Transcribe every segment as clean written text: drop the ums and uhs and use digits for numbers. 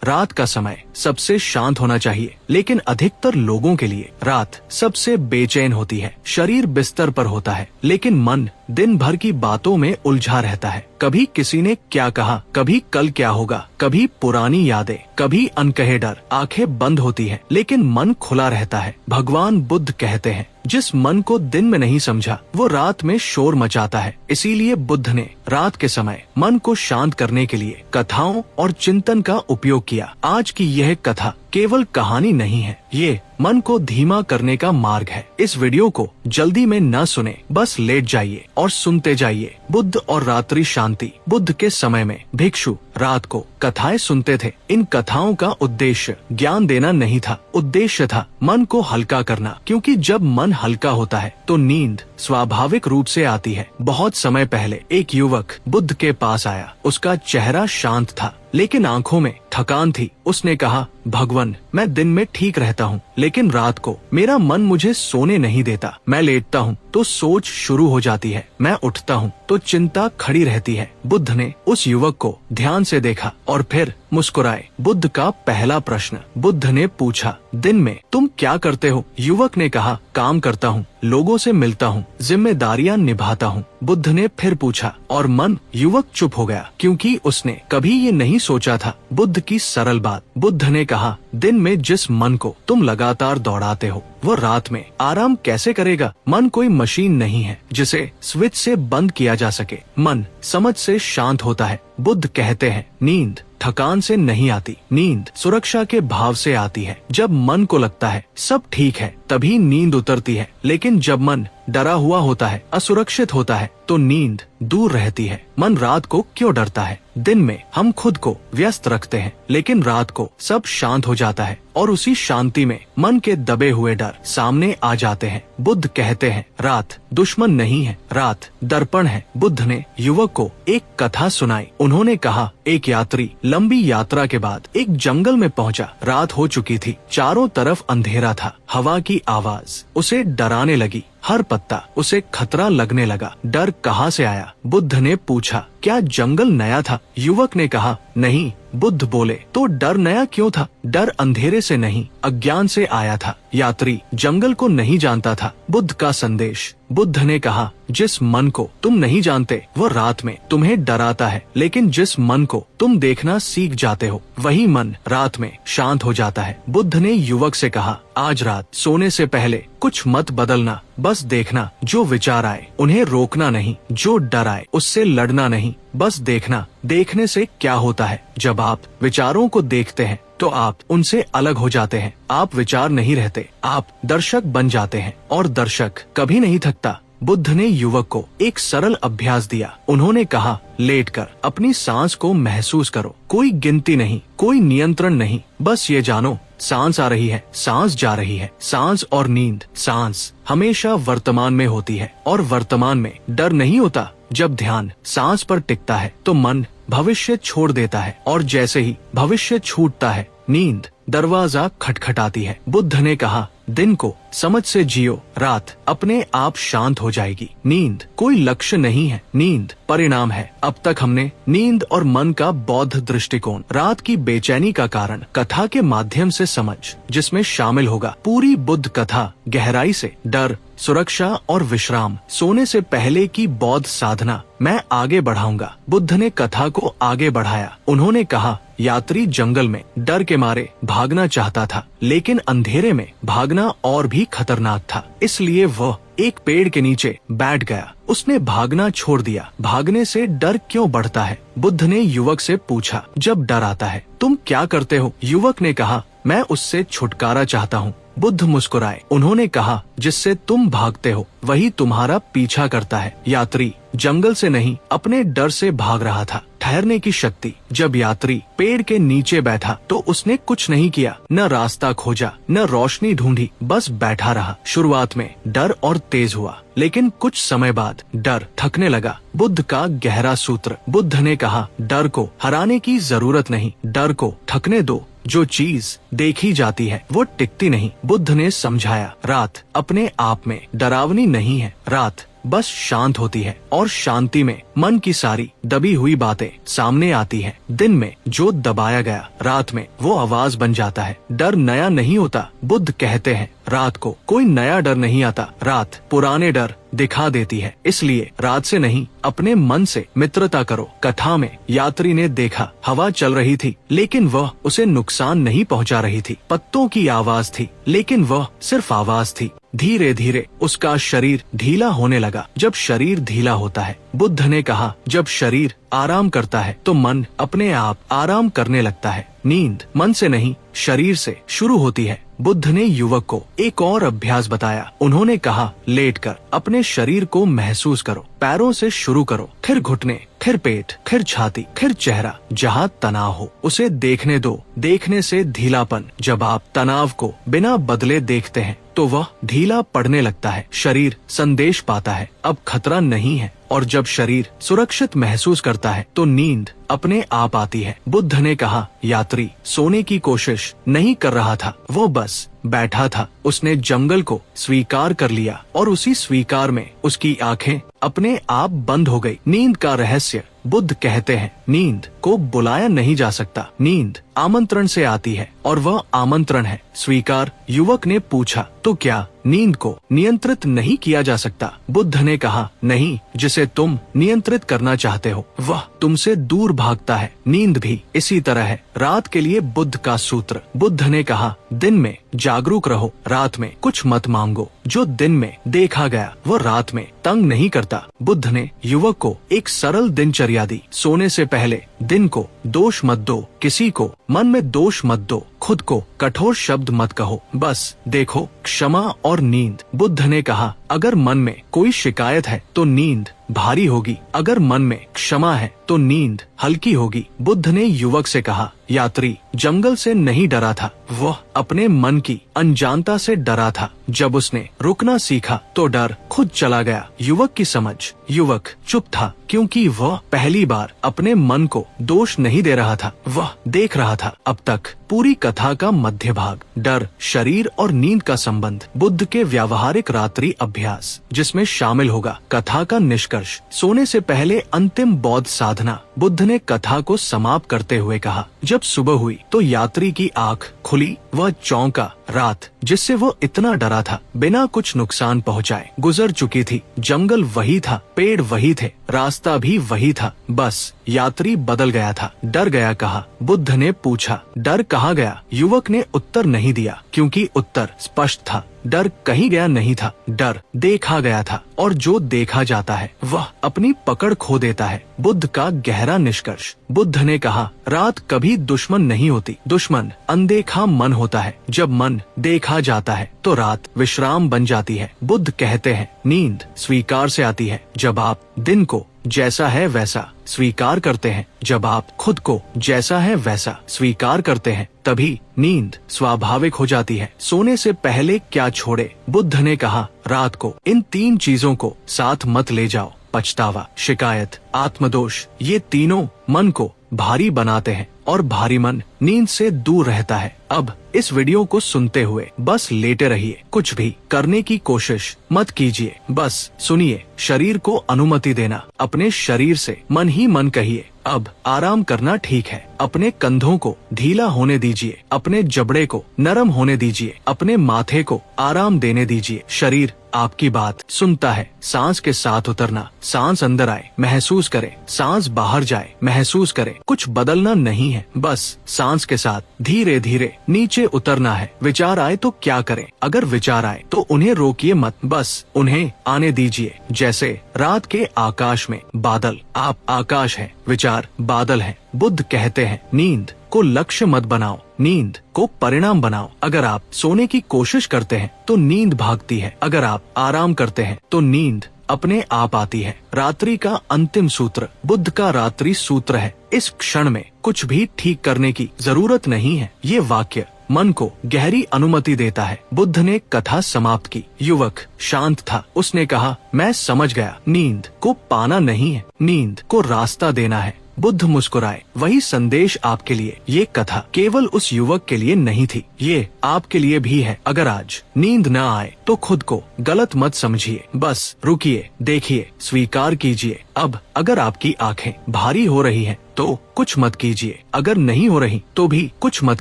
रात का समय सबसे शांत होना चाहिए, लेकिन अधिकतर लोगों के लिए रात सबसे बेचैन होती है। शरीर बिस्तर पर होता है, लेकिन मन दिन भर की बातों में उलझा रहता है। कभी किसी ने क्या कहा, कभी कल क्या होगा, कभी पुरानी यादें, कभी अनकहे डर। आंखें बंद होती हैं, लेकिन मन खुला रहता है। भगवान बुद्ध कहते हैं, जिस मन को दिन में नहीं समझा वो रात में शोर मचाता है। इसीलिए बुद्ध ने रात के समय मन को शांत करने के लिए कथाओं और चिंतन का उपयोग किया। आज की यह कथा केवल कहानी नहीं है, ये मन को धीमा करने का मार्ग है। इस वीडियो को जल्दी में न सुने, बस लेट जाइए और सुनते जाइए। बुद्ध और रात्रि शांति। बुद्ध के समय में भिक्षु रात को कथाएं सुनते थे। इन कथाओं का उद्देश्य ज्ञान देना नहीं था, उद्देश्य था मन को हल्का करना, क्योंकि जब मन हल्का होता है तो नींद स्वाभाविक रूप से आती है। बहुत समय पहले एक युवक बुद्ध के पास आया। उसका चेहरा शांत था, लेकिन आंखों में थकान थी। उसने कहा, भगवान, मैं दिन में ठीक रहता हूँ, लेकिन रात को मेरा मन मुझे सोने नहीं देता। मैं लेटता हूँ तो सोच शुरू हो जाती है, मैं उठता हूँ तो चिंता खड़ी रहती है। बुद्ध ने उस युवक को ध्यान से देखा और फिर मुस्कुराए। बुद्ध का पहला प्रश्न। बुद्ध ने पूछा, दिन में तुम क्या करते हो? युवक ने कहा, काम करता हूँ, लोगों से मिलता हूँ, जिम्मेदारियां निभाता हूँ। बुद्ध ने फिर पूछा, और मन? युवक चुप हो गया, क्योंकि उसने कभी ये नहीं सोचा था। बुद्ध की सरल बात। बुद्ध ने कहा, दिन में जिस मन को तुम लगातार दौड़ाते हो वो रात में आराम कैसे करेगा? मन कोई मशीन नहीं है जिसे स्विच से बंद किया जा सके। मन समझ से शांत होता है। बुद्ध कहते हैं, नींद थकान से नहीं आती, नींद सुरक्षा के भाव से आती है। जब मन को लगता है सब ठीक है, तभी नींद उतरती है। लेकिन जब मन डरा हुआ होता है, असुरक्षित होता है, तो नींद दूर रहती है। मन रात को क्यों डरता है? दिन में हम खुद को व्यस्त रखते हैं, लेकिन रात को सब शांत हो जाता है और उसी शांति में मन के दबे हुए डर सामने आ जाते हैं। बुद्ध कहते हैं, रात दुश्मन नहीं है, रात दर्पण है। बुद्ध ने युवक को एक कथा सुनाई। उन्होंने कहा, एक यात्री लंबी यात्रा के बाद एक जंगल में पहुंचा। रात हो चुकी थी, चारों तरफ अंधेरा था। हवा की आवाज उसे डराने लगी, हर पत्ता उसे खतरा लगने लगा। डर कहाँ से आया? बुद्ध ने पूछा, क्या जंगल नया था? युवक ने कहा, नहीं। बुद्ध बोले, तो डर नया क्यों था? डर अंधेरे से नहीं, अज्ञान से आया था। यात्री जंगल को नहीं जानता था। बुद्ध का संदेश। बुद्ध ने कहा, जिस मन को तुम नहीं जानते वो रात में तुम्हें डराता है, लेकिन जिस मन को तुम देखना सीख जाते हो वही मन रात में शांत हो जाता है। बुद्ध ने युवक से कहा, आज रात सोने से पहले कुछ मत बदलना, बस देखना। जो विचार आए उन्हें रोकना नहीं, जो डर आए उससे लड़ना नहीं, बस देखना। देखने से क्या होता है? जब आप विचारों को देखते हैं तो आप उनसे अलग हो जाते हैं। आप विचार नहीं रहते, आप दर्शक बन जाते हैं, और दर्शक कभी नहीं थकता। बुद्ध ने युवक को एक सरल अभ्यास दिया। उन्होंने कहा, लेटकर अपनी सांस को महसूस करो। कोई गिनती नहीं, कोई नियंत्रण नहीं, बस ये जानो, सांस आ रही है, सांस जा रही है। सांस और नींद। सांस हमेशा वर्तमान में होती है और वर्तमान में डर नहीं होता। जब ध्यान सांस पर टिकता है तो मन भविष्य छोड़ देता है, और जैसे ही भविष्य छूटता है नींद दरवाजा खटखटाती है। बुद्ध ने कहा, दिन को समझ से जियो, रात अपने आप शांत हो जाएगी। नींद कोई लक्ष्य नहीं है, नींद परिणाम है। अब तक हमने नींद और मन का बौद्ध दृष्टिकोण, रात की बेचैनी का कारण कथा के माध्यम से समझ, जिसमें शामिल होगा पूरी बुद्ध कथा, गहराई से डर, सुरक्षा और विश्राम, सोने से पहले की बौद्ध साधना। मैं आगे बढ़ाऊंगा। बुद्ध ने कथा को आगे बढ़ाया। उन्होंने कहा, यात्री जंगल में डर के मारे भागना चाहता था, लेकिन अंधेरे में भागना और भी खतरनाक था। इसलिए वह एक पेड़ के नीचे बैठ गया। उसने भागना छोड़ दिया। भागने से डर क्यों बढ़ता है? बुद्ध ने युवक से पूछा, जब डर आता है तुम क्या करते हो? युवक ने कहा, मैं उससे छुटकारा चाहता हूँ। बुद्ध मुस्कुराए। उन्होंने कहा, जिससे तुम भागते हो वही तुम्हारा पीछा करता है। यात्री जंगल से नहीं, अपने डर से भाग रहा था। ठहरने की शक्ति। जब यात्री पेड़ के नीचे बैठा तो उसने कुछ नहीं किया, न रास्ता खोजा, न रोशनी ढूंढी, बस बैठा रहा। शुरुआत में डर और तेज हुआ, लेकिन कुछ समय बाद डर थकने लगा। बुद्ध का गहरा सूत्र। बुद्ध ने कहा, डर को हराने की जरूरत नहीं, डर को थकने दो। जो चीज देखी जाती है वो टिकती नहीं। बुद्ध ने समझाया, रात अपने आप में डरावनी नहीं है, रात बस शांत होती है और शांति में मन की सारी दबी हुई बातें सामने आती हैं। दिन में जो दबाया गया रात में वो आवाज बन जाता है। डर नया नहीं होता, बुद्ध कहते हैं रात को कोई नया डर नहीं आता, रात पुराने डर दिखा देती है। इसलिए रात से नहीं अपने मन से मित्रता करो। कथा में यात्री ने देखा हवा चल रही थी लेकिन वह उसे नुकसान नहीं पहुंचा रही थी। पत्तों की आवाज थी लेकिन वह सिर्फ आवाज थी। धीरे धीरे उसका शरीर ढीला होने लगा। जब शरीर ढीला होता है, बुद्ध ने कहा, जब शरीर आराम करता है तो मन अपने आप आराम करने लगता है। नींद मन से नहीं शरीर से शुरू होती है। बुद्ध ने युवक को एक और अभ्यास बताया। उन्होंने कहा, लेटकर अपने शरीर को महसूस करो। पैरों से शुरू करो, फिर घुटने, फिर पेट, फिर छाती, फिर चेहरा। जहाँ तनाव हो उसे देखने दो। देखने से ढीलापन। जब आप तनाव को बिना बदले देखते हैं तो वह ढीला पड़ने लगता है। शरीर संदेश पाता है अब खतरा नहीं है। और जब शरीर सुरक्षित महसूस करता है तो नींद अपने आप आती है। बुद्ध ने कहा, यात्री सोने की कोशिश नहीं कर रहा था, वो बस बैठा था। उसने जंगल को स्वीकार कर लिया और उसी स्वीकार में उसकी आंखें अपने आप बंद हो गई। नींद का रहस्य। बुद्ध कहते हैं, नींद को बुलाया नहीं जा सकता, नींद आमंत्रण से आती है और वह आमंत्रण है स्वीकार। युवक ने पूछा, तो क्या नींद को नियंत्रित नहीं किया जा सकता? बुद्ध ने कहा, नहीं, जिसे तुम नियंत्रित करना चाहते हो वह तुमसे दूर भागता है। नींद भी इसी तरह है। रात के लिए बुद्ध का सूत्र। बुद्ध ने कहा, दिन में जागरूक रहो, रात में कुछ मत मांगो। जो दिन में देखा गया वो रात में तंग नहीं करता। बुद्ध ने युवक को एक सरल दिनचर्या दी। सोने से पहले दिन को दोष मत दो, किसी को मन में दोष मत दो, खुद को कठोर शब्द मत कहो, बस देखो क्षमा और नींद। बुद्ध ने कहा, अगर मन में कोई शिकायत है तो नींद भारी होगी, अगर मन में क्षमा है तो नींद हल्की होगी। बुद्ध ने युवक से कहा, यात्री जंगल से नहीं डरा था, वह अपने मन की अनजानता से डरा था। जब उसने रुकना सीखा तो डर खुद चला गया। युवक की समझ। युवक चुप था क्योंकि वह पहली बार अपने मन को दोष नहीं दे रहा था, वह देख रहा था। अब तक पूरी कथा का मध्य भाग, डर, शरीर और नींद का संबंध। बुद्ध के व्यावहारिक रात्रि अभ्यास जिसमें शामिल होगा कथा का निष्कर्ष। सोने से पहले अंतिम बौद्ध साधना। बुद्ध ने कथा को समाप्त करते हुए कहा, जब सुबह हुई तो यात्री की आंख खुली। वह चौंका। रात जिससे वो इतना डरा था बिना कुछ नुकसान पहुंचाए गुजर चुकी थी। जंगल वही था, पेड़ वही थे, रास्ता भी वही था, बस यात्री बदल गया था। डर गया कहा? बुद्ध ने पूछा, डर कहाँ गया? युवक ने उत्तर नहीं दिया क्योंकि उत्तर स्पष्ट था। डर कहीं गया नहीं था, डर देखा गया था और जो देखा जाता है वह अपनी पकड़ खो देता है। बुद्ध का गहरा निष्कर्ष। बुद्ध ने कहा, रात कभी दुश्मन नहीं होती, दुश्मन अनदेखा मन होता है। जब मन देखा जाता है तो रात विश्राम बन जाती है। बुद्ध कहते हैं, नींद स्वीकार से आती है। जब आप दिन को जैसा है वैसा स्वीकार करते हैं, जब आप खुद को जैसा है वैसा स्वीकार करते हैं, तभी नींद स्वाभाविक हो जाती है। सोने से पहले क्या छोड़े? बुद्ध ने कहा, रात को इन 3 चीजों को साथ मत ले जाओ। पछतावा, शिकायत, आत्मदोष, ये तीनों मन को भारी बनाते हैं और भारी मन नींद से दूर रहता है। अब इस वीडियो को सुनते हुए बस लेटे रहिए, कुछ भी करने की कोशिश मत कीजिए, बस सुनिए। शरीर को अनुमति देना, अपने शरीर से मन ही मन कहिए, अब आराम करना ठीक है। अपने कंधों को ढीला होने दीजिए, अपने जबड़े को नरम होने दीजिए, अपने माथे को आराम देने दीजिए। शरीर आपकी बात सुनता है। सांस के साथ उतरना, सांस अंदर आए महसूस करें, सांस बाहर जाए महसूस करें। कुछ बदलना नहीं है, बस सांस के साथ धीरे धीरे नीचे उतरना है। विचार आए तो क्या करें? अगर विचार आए तो उन्हें रोकिए मत, बस उन्हें आने दीजिए। जैसे रात के आकाश में बादल, आप आकाश है, विचार बादल है। बुद्ध कहते हैं, नींद को लक्ष्य मत बनाओ, नींद को परिणाम बनाओ। अगर आप सोने की कोशिश करते हैं तो नींद भागती है, अगर आप आराम करते हैं तो नींद अपने आप आती है। रात्रि का अंतिम सूत्र बुद्ध का रात्रि सूत्र है, इस क्षण में कुछ भी ठीक करने की जरूरत नहीं है। ये वाक्य मन को गहरी अनुमति देता है। बुद्ध ने कथा समाप्त की। युवक शांत था, उसने कहा, मैं समझ गया, नींद को पाना नहीं है, नींद को रास्ता देना है। बुद्ध मुस्कुराए। वही संदेश आपके लिए। ये कथा केवल उस युवक के लिए नहीं थी, ये आपके लिए भी है। अगर आज नींद न आए तो खुद को गलत मत समझिए, बस रुकिए, देखिए, स्वीकार कीजिए। अब अगर आपकी आंखें भारी हो रही हैं, तो कुछ मत कीजिए। अगर नहीं हो रही तो भी कुछ मत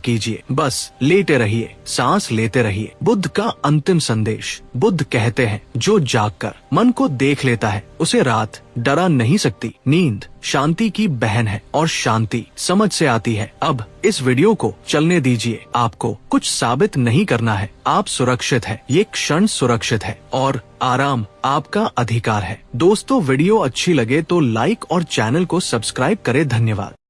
कीजिए, बस लेटे रहिए, सांस लेते रहिए। बुद्ध का अंतिम संदेश। बुद्ध कहते हैं, जो जागकर मन को देख लेता है उसे रात डरा नहीं सकती। नींद शांति की बहन है और शांति समझ से आती है। अब इस वीडियो को चलने दीजिए। आपको कुछ साबित नहीं करना है। आप सुरक्षित है, ये क्षण सुरक्षित है और आराम आपका अधिकार है। दोस्तों, वीडियो अच्छी लगे तो लाइक और चैनल को सब्सक्राइब करें। धन्यवाद।